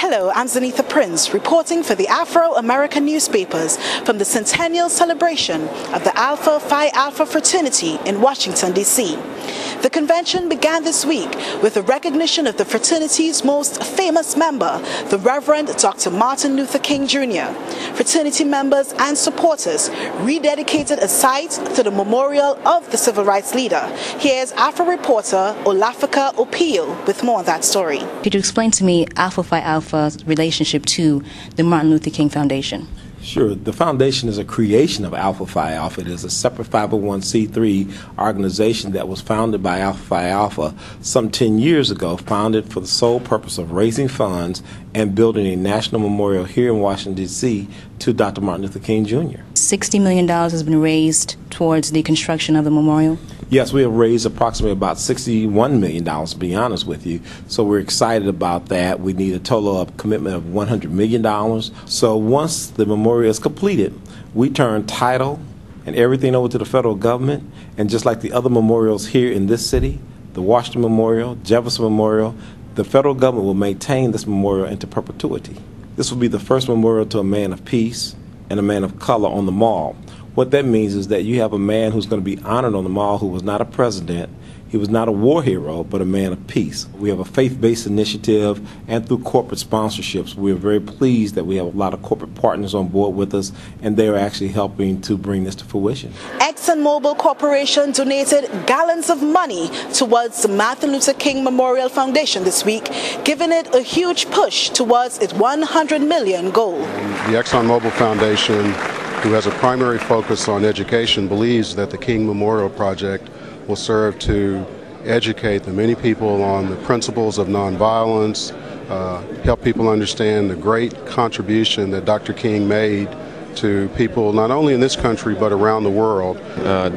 Hello, I'm Zanitha Prince, reporting for the Afro-American newspapers from the centennial celebration of the Alpha Phi Alpha fraternity in Washington, D.C. The convention began this week with the recognition of the fraternity's most famous member, the Reverend Dr. Martin Luther King Jr. Fraternity members and supporters rededicated a site to the memorial of the civil rights leader. Here's Afro reporter Olafika Opio with more on that story. Could you explain to me Alpha Phi Alpha's relationship to the Martin Luther King Foundation? Sure. The foundation is a creation of Alpha Phi Alpha. It is a separate 501c3 organization that was founded by Alpha Phi Alpha some 10 years ago, founded for the sole purpose of raising funds and building a national memorial here in Washington, D.C. to Dr. Martin Luther King Jr. $60 million has been raised towards the construction of the memorial? Yes, we have raised approximately about $61 million, to be honest with you. So we're excited about that. We need a total of commitment of $100 million. So once the memorial is completed, we turn title and everything over to the federal government. And just like the other memorials here in this city, the Washington Memorial, Jefferson Memorial, the federal government will maintain this memorial into perpetuity. This will be the first memorial to a man of peace and a man of color on the mall. What that means is that you have a man who's going to be honored on the mall who was not a president, he was not a war hero, but a man of peace. We have a faith-based initiative, and through corporate sponsorships, we're very pleased that we have a lot of corporate partners on board with us, and they are actually helping to bring this to fruition. Exxon Mobil Corporation donated gallons of money towards the Martin Luther King Memorial Foundation this week, giving it a huge push towards its $100 million goal. The Exxon Mobil Foundation, who has a primary focus on education, believes that the King Memorial Project will serve to educate the many people on the principles of nonviolence, help people understand the great contribution that Dr. King made to people not only in this country but around the world.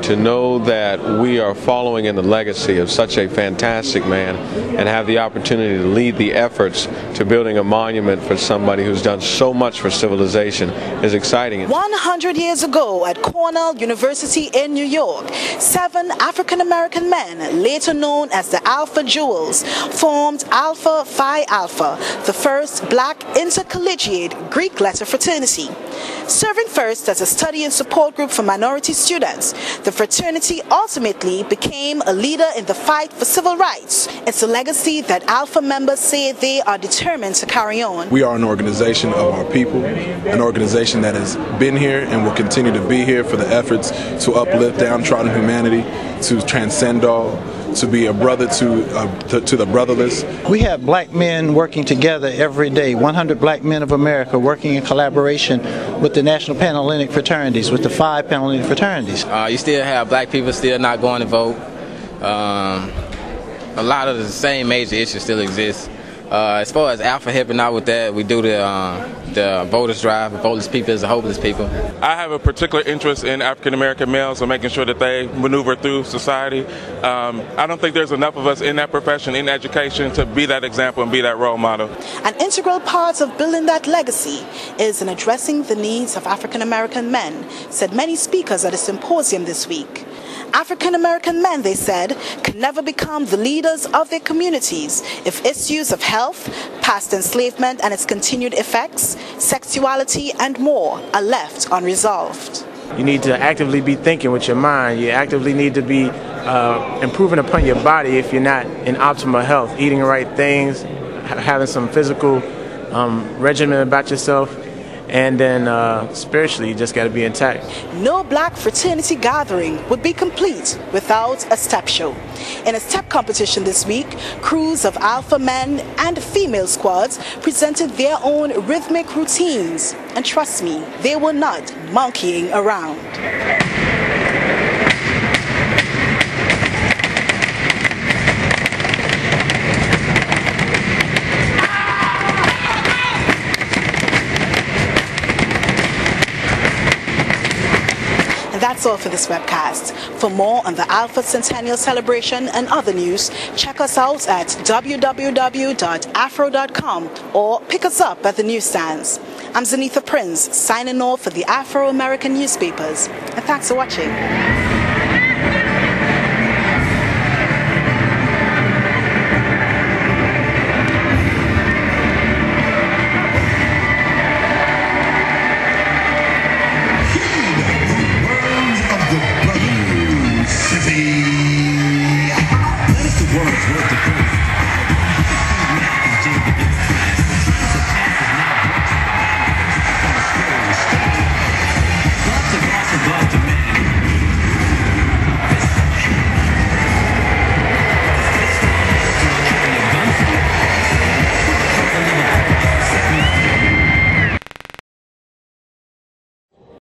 To know that we are following in the legacy of such a fantastic man and have the opportunity to lead the efforts to building a monument for somebody who's done so much for civilization is exciting. 100 years ago at Cornell University in New York, 7 African-American men, later known as the Alpha Jewels, formed Alpha Phi Alpha, the first black intercollegiate Greek letter fraternity. Serving first as a study and support group for minority students, the fraternity ultimately became a leader in the fight for civil rights. It's a legacy that Alpha members say they are determined to carry on. We are an organization of our people, an organization that has been here and will continue to be here for the efforts to uplift downtrodden humanity, to transcend all, to be a brother to the brotherless. We have black men working together every day, 100 black men of America working in collaboration with the National Panhellenic Fraternities, with the 5 Panhellenic fraternities. You still have black people still not going to vote. A lot of the same major issues still exist. As far as Alpha helping out with that, we do the voters drive. Voteless people is a hopeless people. I have a particular interest in African American males and making sure that they maneuver through society. I don't think there's enough of us in that profession, in education, to be that example and be that role model. An integral part of building that legacy is in addressing the needs of African American men, said many speakers at a symposium this week. African American men, they said, can never become the leaders of their communities if issues of health, past enslavement and its continued effects, sexuality and more are left unresolved. You need to actively be thinking with your mind. You actively need to be improving upon your body if you're not in optimal health, eating the right things, having some physical regimen about yourself. And then spiritually, you just got to be intact. No black fraternity gathering would be complete without a step show. In a step competition this week, crews of alpha men and female squads presented their own rhythmic routines. And trust me, they were not monkeying around. That's all for this webcast. For more on the Alpha Centennial Celebration and other news, check us out at www.afro.com or pick us up at the newsstands. I'm Zanitha Prince, signing off for the Afro-American newspapers. And thanks for watching.